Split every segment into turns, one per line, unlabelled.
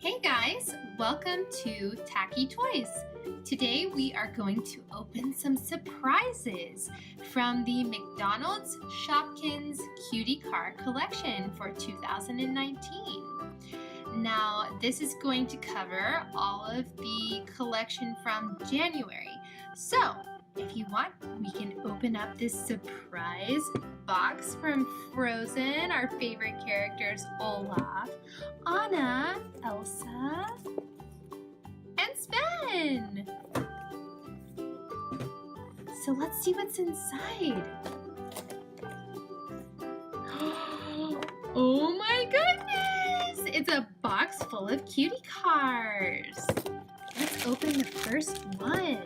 Hey guys, welcome to Tacky Toys. Today we are going to open some surprises from the McDonald's Shopkins Cutie Car collection for 2019. Now this is going to cover all of the collection from January. So if you want, we can open up this surprise box from Frozen, our favorite characters, Olaf, Anna, Elsa, and Sven. So let's see what's inside. Oh my goodness! It's a box full of cutie cars. Let's open the first one.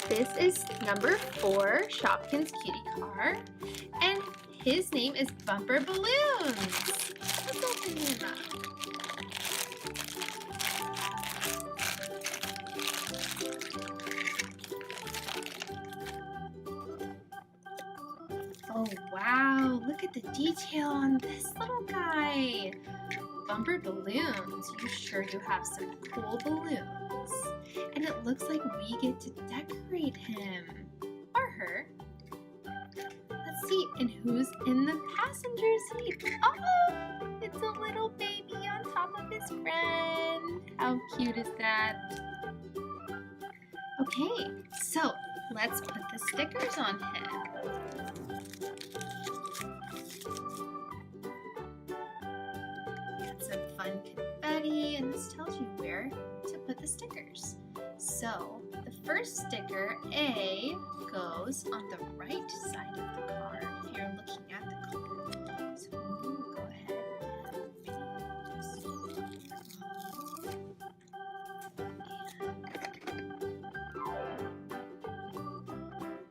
This is number 4, Shopkins Cutie Car, and his name is Bumper Balloons. Let's open him up. Oh wow, look at the detail on this little guy. Bumper Balloons, you sure do have some cool balloons. And it looks like we get to decorate him or her. Let's see, and who's in the passenger seat? Oh, it's a little baby on top of his friend. How cute is that? Okay, so let's put the stickers on him. Got some fun confetti, and this tells you where to put the stickers. So the first sticker, A, goes on the right side of the car if you're looking at the car. So we'll go ahead and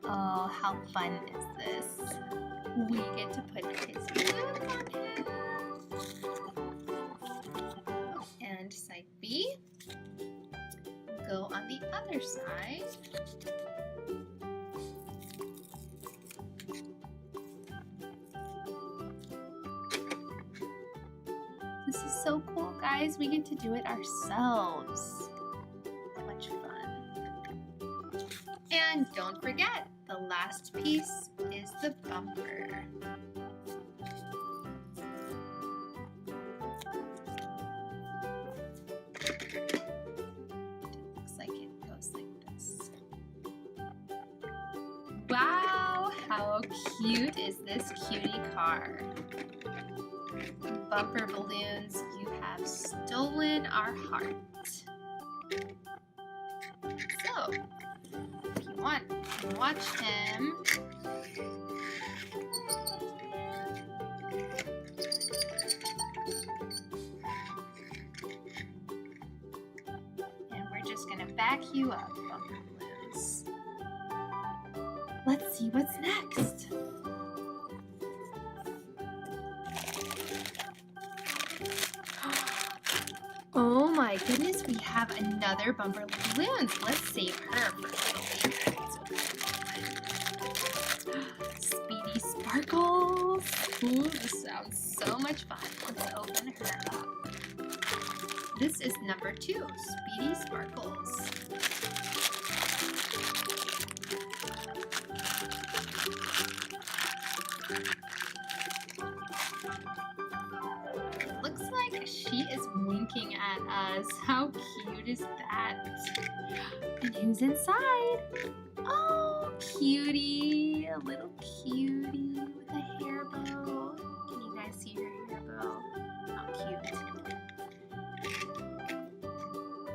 oh, how fun is this? We get to put his balloons on him. And side B, go on the other side. This is so cool, guys. We get to do it ourselves. So much fun. And don't forget, the last piece is the bumper. Wow, how cute is this cutie car? Bumper Balloons, you have stolen our heart. So, if you want, you can watch him. And we're just gonna back you up, Bumper Balloons. Let's see what's next. Oh my goodness, we have another Bumper Balloons. Let's save her for later. Speedy Sparkles. Ooh, this sounds so much fun. Let's open her up. This is number 2, Speedy Sparkles. Looks like she is winking at us. How cute is that? And who's inside? Oh, cutie. A little cutie with a hair bow. Can you guys see her hair bow? How cute.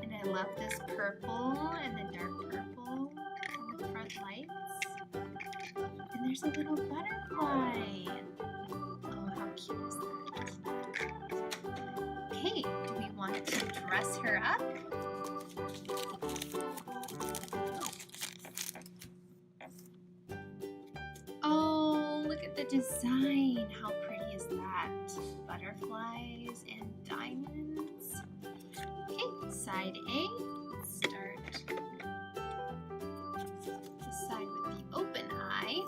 And I love this purple and the dark purple on the front lights. And there's a little butterfly. Oh, how cute is that? Okay, do we want to dress her up? Oh, look at the design. How pretty is that? Butterflies and diamonds. Okay, side A. Let's start the side with the open eye.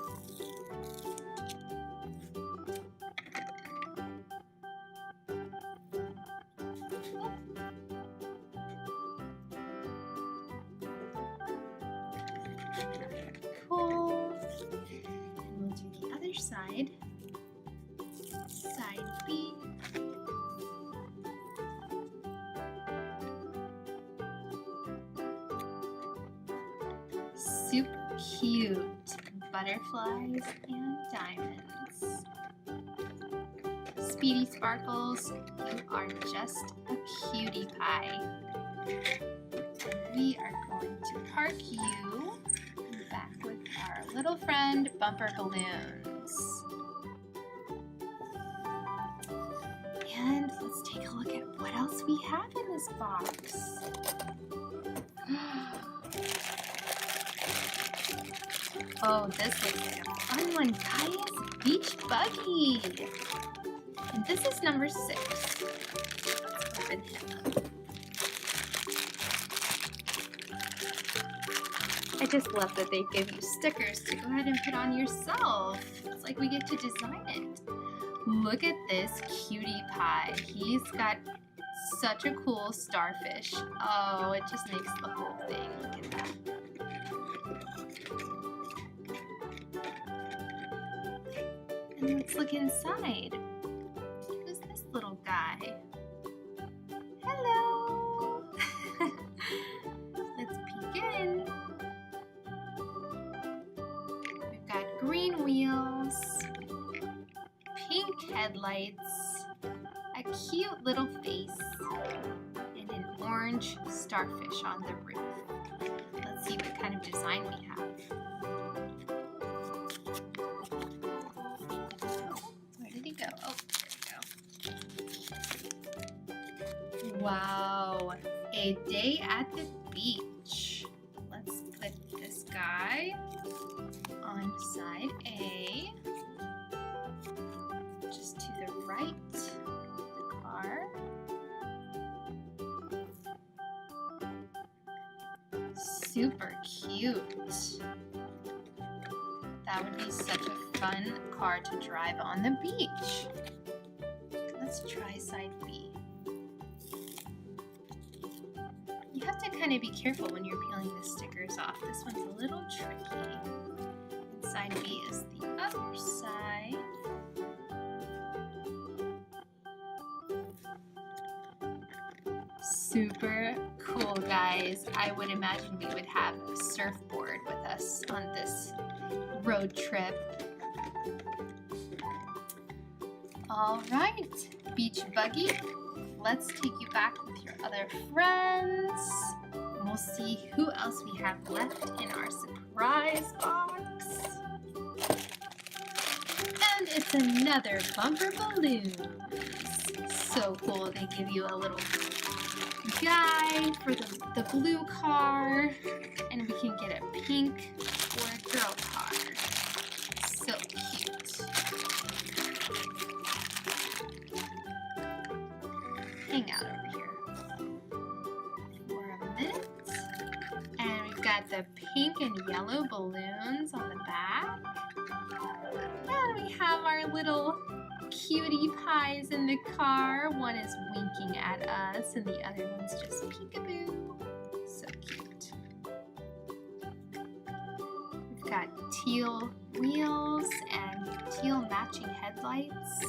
Cool. And we'll do the other side. Side B. Super cute butterflies and diamonds. Speedy Sparkles, you are just a cutie pie. And we are going to park you back with our little friend Bumper Balloons. And let's take a look at what else we have in this box. Oh, this looks like a fun one, guys. Beach Buggy. And this is number 6. Let's open him up. I just love that they give you stickers to go ahead and put on yourself. It's like we get to design it. Look at this cutie pie. He's got such a cool starfish. Oh, it just makes the whole thing. Look at that. And let's look inside. Who's this little guy? Hello! Let's peek in. We've got green wheels, pink headlights, a cute little face, and an orange starfish on the roof. Let's see what kind of design we have. Go. Oh, there we go. Wow, a day at the beach. Let's put this guy on side A, just to the right of the car. Super cute. That would be such a fun car to drive on the beach. Let's try side B. You have to kind of be careful when you're peeling the stickers off. This one's a little tricky. And side B is the other side. Super cool, guys. I would imagine we would have a surfboard with us on this road trip. All right, Beach Buggy, let's take you back with your other friends. And we'll see who else we have left in our surprise box. And it's another Bumper Balloons. So cool, they give you a little guy for the blue car, and we can get a pink or a girl car. So cute. Hang out over here for a minute. And we've got the pink and yellow balloons on the back. And we have our little cutie pies in the car. One is winking at us and the other one's just peekaboo. So cute. We've got teal wheels and teal matching headlights.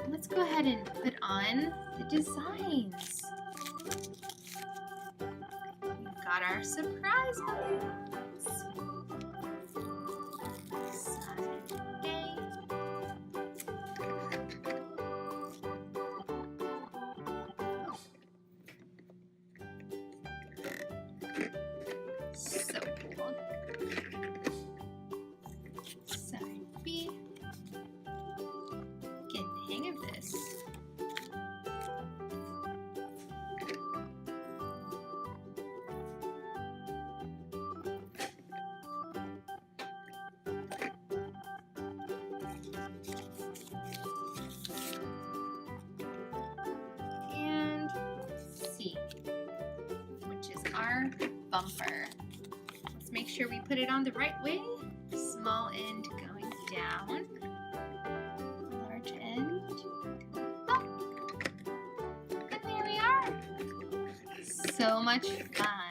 Let's go ahead and put on the designs. We've got our surprise balloons. Side A. So cool. Side B. Get the hang of this. And C, which is our bumper. Let's make sure we put it on the right way. Small end going down. Large end up. And there we are. So much fun.